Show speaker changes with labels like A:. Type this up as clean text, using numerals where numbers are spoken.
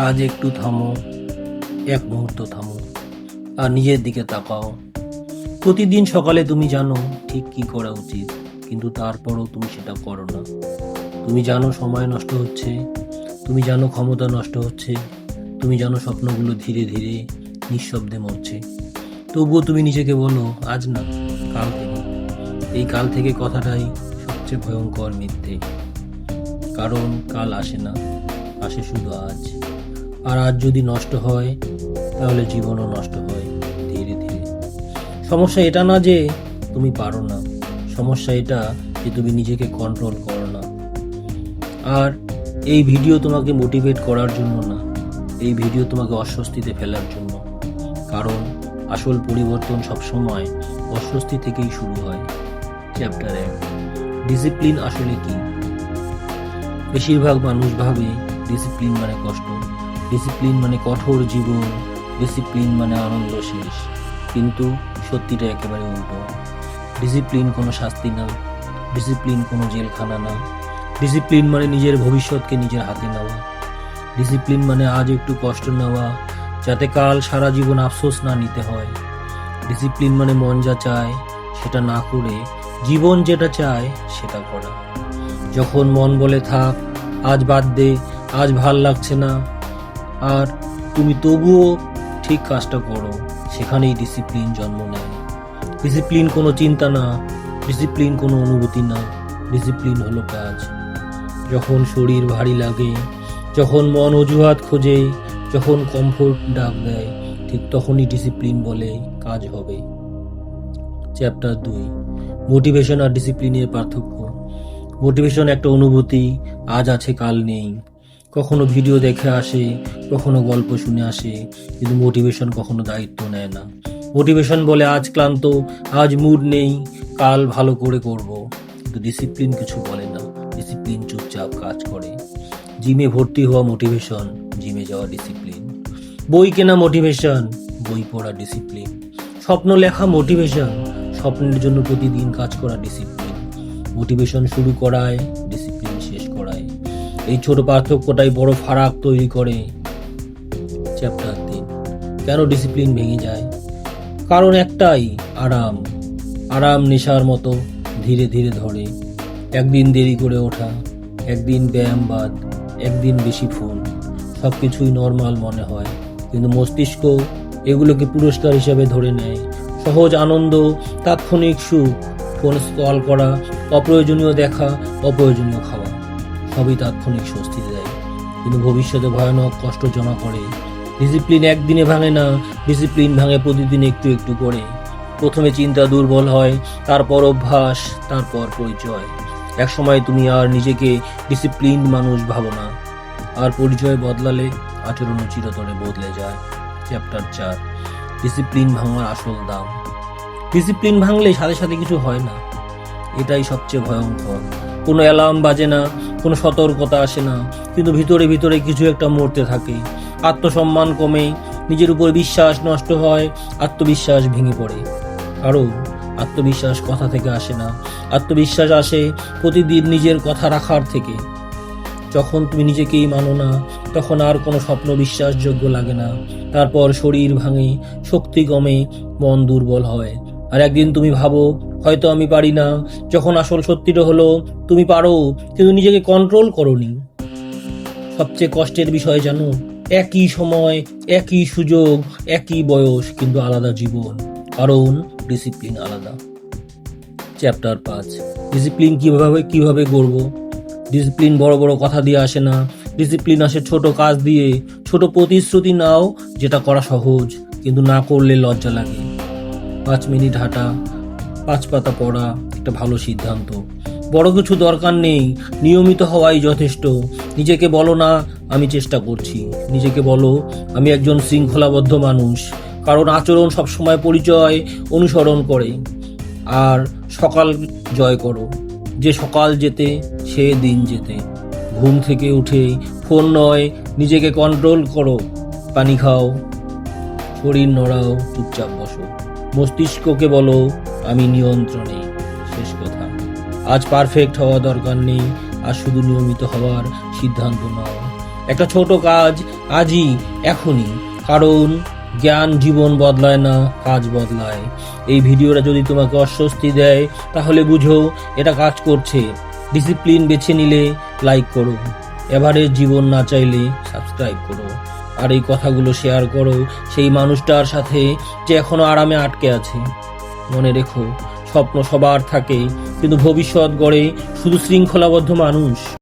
A: আজ একটু থামো, এক মুহূর্ত থামো আর নিজের দিকে তাকাও। প্রতিদিন সকালে তুমি জানো ঠিক কি করা উচিত, কিন্তু তারপরও তুমি সেটা করো না। তুমি জানো সময় নষ্ট হচ্ছে, তুমি জানো ক্ষমতা নষ্ট হচ্ছে, তুমি জানো স্বপ্নগুলো ধীরে ধীরে নিঃশব্দে মরছে। তবুও তুমি নিজেকে বলো আজ না, কাল থেকে। এই কাল থেকে কথাটাই সবচেয়ে ভয়ঙ্কর মিথ্যে, কারণ কাল আসে না, আসে শুধু আজ। আর আজ যদি নষ্ট হয় তাহলে জীবনও নষ্ট হয় ধীরে ধীরে। সমস্যা এটা না যে তুমি পারো না, সমস্যা এটা যে তুমি নিজেকে কন্ট্রোল করো না। আর এই ভিডিও তোমাকে মোটিভেট করার জন্য না, এই ভিডিও তোমাকে অস্বস্তিতে ফেলার জন্য। কারণ আসল পরিবর্তন সবসময় অস্বস্তি থেকেই শুরু হয়। চ্যাপ্টার 1, ডিসিপ্লিন আসলে কি? বেশিরভাগ মানুষ ভাবে ডিসিপ্লিন মানে কষ্ট, ডিসিপ্লিন মানে কঠোর জীবন, ডিসিপ্লিন মানে আনন্দ শেষ। কিন্তু সত্যিটা একেবারে উল্টো। ডিসিপ্লিন কোনো শাস্তি না, ডিসিপ্লিন কোনো জেলখানা না। ডিসিপ্লিন মানে নিজের ভবিষ্যৎকে নিজের হাতে নেওয়া। ডিসিপ্লিন মানে আজ একটু কষ্ট নেওয়া, যাতে কাল সারা জীবন আফসোস না নিতে হয়। ডিসিপ্লিন মানে মন যা চায় সেটা না করে জীবন যেটা চায় সেটা করা। যখন মন বলে থাক, আজ বাদ দে, আজ ভাল লাগছে না, আর তুমি তবুও ঠিক কাজটা করো, সেখানেই ডিসিপ্লিন জন্ম নেয়। ডিসিপ্লিন কোনো চিন্তা না, ডিসিপ্লিন কোনো অনুভূতি না, ডিসিপ্লিন হলো কাজ। যখন শরীর ভারী লাগে, যখন মন অজুহাত খোঁজে, যখন কমফোর্ট ডাক দেয়, ঠিক তখনই ডিসিপ্লিন বলে কাজ হবে। চ্যাপ্টার 2, মোটিভেশন আর ডিসিপ্লিনের পার্থক্য। মোটিভেশন একটা অনুভূতি, আজ আছে কাল নেই। কখনো ভিডিও দেখে আসে, কখনো গল্প শুনে আসে, কিন্তু মোটিভেশন কখনো দায়িত্ব নেয় না। মোটিভেশন বলে আজ ক্লান্ত, আজ মুড নেই, কাল ভালো করে করব। কিন্তু ডিসিপ্লিন কিছু বলে না, ডিসিপ্লিন চুপচাপ কাজ করে। জিমে ভর্তি হওয়া মোটিভেশন, জিমে যাওয়া ডিসিপ্লিন। বই কেনা মোটিভেশন, বই পড়া ডিসিপ্লিন। স্বপ্ন লেখা মোটিভেশন, স্বপ্নের জন্য প্রতিদিন কাজ করা ডিসিপ্লিন। মোটিভেশন শুরু করায়, ডিসিপ্লিন শেষ করায়। এই ছোট পার্থক্যটাই বড় ফারাক তৈরি করে। চ্যাপ্টার 3, কেন ডিসিপ্লিন ভেঙে যায়? কারণ একটাই, আরাম। আরাম নেশার মতো ধীরে ধীরে ধরে। একদিন দেরি করে ওঠা, একদিন ব্যায়াম বাদ, একদিন বেশি ফোন, সবকিছুই নর্মাল মনে হয়, কিন্তু মস্তিষ্ক এগুলোকে পুরস্কার হিসেবে ধরে নেয়। সহজ আনন্দ, তাৎক্ষণিক সুখ, ফোন স্ক্রল করা, অপ্রয়োজনীয় দেখা, অপ্রয়োজনীয় খাওয়া, সবই তাৎক্ষণিক স্বস্তি দেয়, কিন্তু ভবিষ্যতে ভয়ানক কষ্ট জমা করে। ডিসিপ্লিন একদিনে ভাঙে না, ডিসিপ্লিন ভাঙে প্রতিদিন একটু একটু করে। প্রথমে চিন্তা দুর্বল হয়, তারপর অভ্যাস, তারপর পরিচয়। একসময় তুমি আর নিজেকে ডিসিপ্লিন মানুষ ভাবো না, আর পরিচয় বদলালে আচরণও চিরতরে বদলে যায়। চ্যাপ্টার 4, ডিসিপ্লিন ভাঙার আসল দাম। ডিসিপ্লিন ভাঙলে সাথে সাথে কিছু হয় না, এটাই সবচেয়ে ভয়ঙ্কর। কোনো অ্যালার্ম বাজে না, কোনো সতর্কতা আসে না, কিন্তু ভিতরে ভিতরে কিছু একটা মরতে থাকে। আত্মসম্মান কমে, নিজের উপর বিশ্বাস নষ্ট হয়, আত্মবিশ্বাস ভেঙে পড়ে। কারণ আত্মবিশ্বাস কথা থেকে আসে না, আত্মবিশ্বাস আসে প্রতিদিন নিজের কথা রাখার থেকে। যখন তুমি নিজেকেই মানো না, তখন আর কোনো স্বপ্ন বিশ্বাসযোগ্য লাগে না। তারপর শরীর ভাঙে, শক্তি কমে, মন দুর্বল হয়। আর একদিন তুমি ভাবো হয়তো আমি পারি না, যখন আসল সত্যিটা হলো তুমি পারো, কিন্তু নিজেকে কন্ট্রোল করোনি। সবচেয়ে কষ্টের বিষয় জানো, একই সময়, একই সুযোগ, একই বয়স, কিন্তু আলাদা জীবন, কারণ ডিসিপ্লিন আলাদা। চ্যাপ্টার 5, ডিসিপ্লিন কিভাবে গড়ব। ডিসিপ্লিন বড় বড় কথা দিয়ে আসে না, ডিসিপ্লিন আসে ছোট কাজ দিয়ে। ছোট প্রতিশ্রুতি নাও, যেটা করা সহজ, কিন্তু না করলে লজ্জা লাগে। 5 মিনিট হাঁটা, 5 পাতা পড়া, একটা ভালো সিদ্ধান্ত। বড় কিছু দরকার নেই, নিয়মিত হওয়াই যথেষ্ট। নিজেকে বলো না আমি চেষ্টা করছি, নিজেকে বলো আমি একজন শৃঙ্খলাবদ্ধ মানুষ। কারণ আচরণ সবসময় পরিচয় অনুসরণ করে। আর সকাল জয় করো, যে সকাল যেতে সে দিন যেতে। ঘুম থেকে উঠে ফোন নয়, নিজেকে কন্ট্রোল করো। পানি খাও, শরীর নড়াও, চুপচাপ বসো। মস্তিষ্ককে বলো আমি নিয়ন্ত্রণে। শেষ কথা, আজ পারফেক্ট হওয়া দরকার নেই, আর শুধু নিয়মিত হওয়ার সিদ্ধান্ত নাও। একটা ছোট কাজ আজই, এখনই, কারণ জ্ঞান জীবন বদলায় না, কাজ বদলায়। এই ভিডিওটা যদি তোমাকে অস্বস্তি দেয় তাহলে বুঝো এটা কাজ করছে। ডিসিপ্লিন বেছে নিলে লাইক করো, এভারেজ জীবন না চাইলে সাবস্ক্রাইব করো, আর এই কথাগুলো শেয়ার করো সেই মানুষটার সাথে যে এখনো আরামে আটকে আছে। মনে রেখো, স্বপ্ন সবার থাকে, কিন্তু ভবিষ্যৎ গড়ে শুধু শৃঙ্খলাবদ্ধ মানুষ।